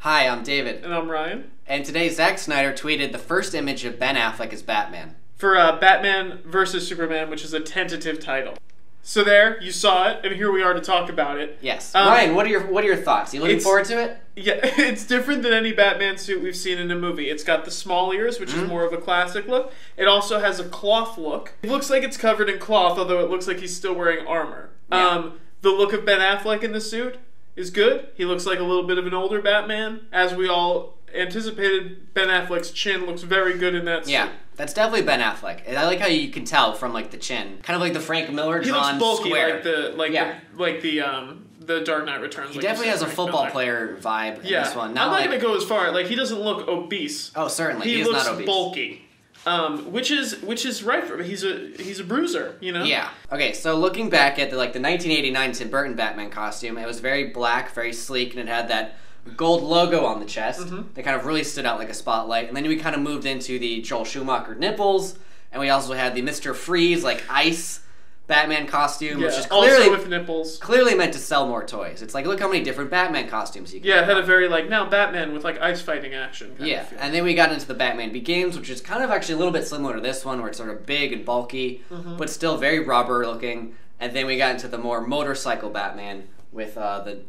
Hi, I'm David. And I'm Ryan. And today Zack Snyder tweeted the first image of Ben Affleck as Batman. For Batman vs. Superman, which is a tentative title. So there, you saw it, and here we are to talk about it. Yes. Ryan, what are your thoughts? You looking forward to it? Yeah, it's different than any Batman suit we've seen in a movie. It's got the small ears, which is more of a classic look. It also has a cloth look. It looks like it's covered in cloth, although it looks like he's still wearing armor. Yeah. The look of Ben Affleck in the suit is good. He looks like a little bit of an older Batman. As we all anticipated, Ben Affleck's chin looks very good in that suit. Yeah, that's definitely Ben Affleck. I like how you can tell from like the chin, kind of like the Frank Miller drawn he looks bulky, square. The Dark Knight Returns. He definitely has a football player vibe in this one. I'm not gonna go as far. Like, he doesn't look obese. Oh, certainly He is looks not obese. bulky. Which is right for him. He's a bruiser, you know? Yeah. Okay, so looking back at the 1989 Tim Burton Batman costume, it was very black, very sleek, and it had that gold logo on the chest that kind of really stood out like a spotlight. And then we kind of moved into the Joel Schumacher nipples, and we also had the Mr. Freeze ice Batman costume, which is clearly also with nipples. Clearly meant to sell more toys. It's like, look how many different Batman costumes you can it had a very now Batman with ice fighting action kind of feel. And then we got into the Batman Begins, which is kind of actually a little bit similar to this one, where it's sort of big and bulky, but still very rubber looking. And then we got into the more motorcycle Batman with the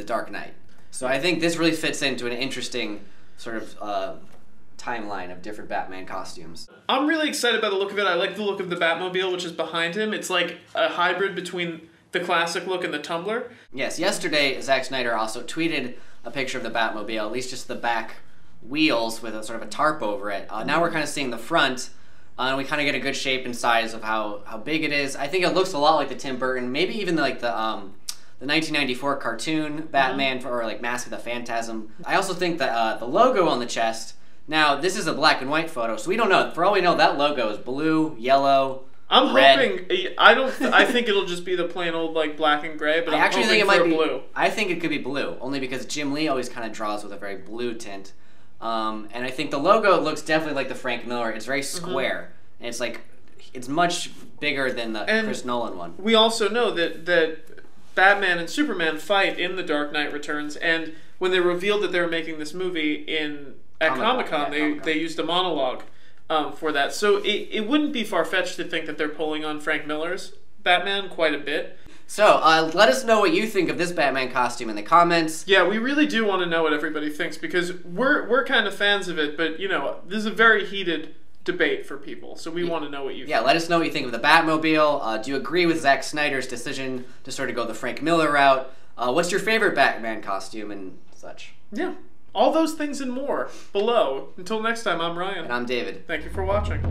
Dark Knight. So I think this really fits into an interesting sort of timeline of different Batman costumes. I'm really excited by the look of it. I like the look of the Batmobile, which is behind him. It's like a hybrid between the classic look and the Tumbler. Yes, yesterday Zack Snyder also tweeted a picture of the Batmobile, at least just the back wheels with a sort of a tarp over it. Now we're kind of seeing the front, and we kind of get a good shape and size of how big it is. I think it looks a lot like the Tim Burton, maybe even like the 1994 cartoon Batman or like Mask of the Phantasm. I also think that the logo on the chest. Now, this is a black and white photo, so we don't know. For all we know, that logo is blue, yellow, I'm red. hoping. I think it'll just be the plain old black and gray. But I actually think it might be blue. I think it could be blue, only because Jim Lee always kind of draws with a very blue tint. And I think the logo looks definitely like the Frank Miller. It's very square, and it's much bigger than the Chris Nolan one. We also know that Batman and Superman fight in The Dark Knight Returns, and when they revealed that they were making this movie at Comic-Con, they used a monologue for that. So it wouldn't be far-fetched to think that they're pulling on Frank Miller's Batman quite a bit. So, let us know what you think of this Batman costume in the comments. Yeah, we really do want to know what everybody thinks, because we're kind of fans of it, but, this is a very heated debate for people, so we want to know what you think. Yeah, let us know what you think of the Batmobile. Do you agree with Zack Snyder's decision to sort of go the Frank Miller route? What's your favorite Batman costume and such? Yeah. All those things and more below. Until next time, I'm Ryan. And I'm David. Thank you for watching.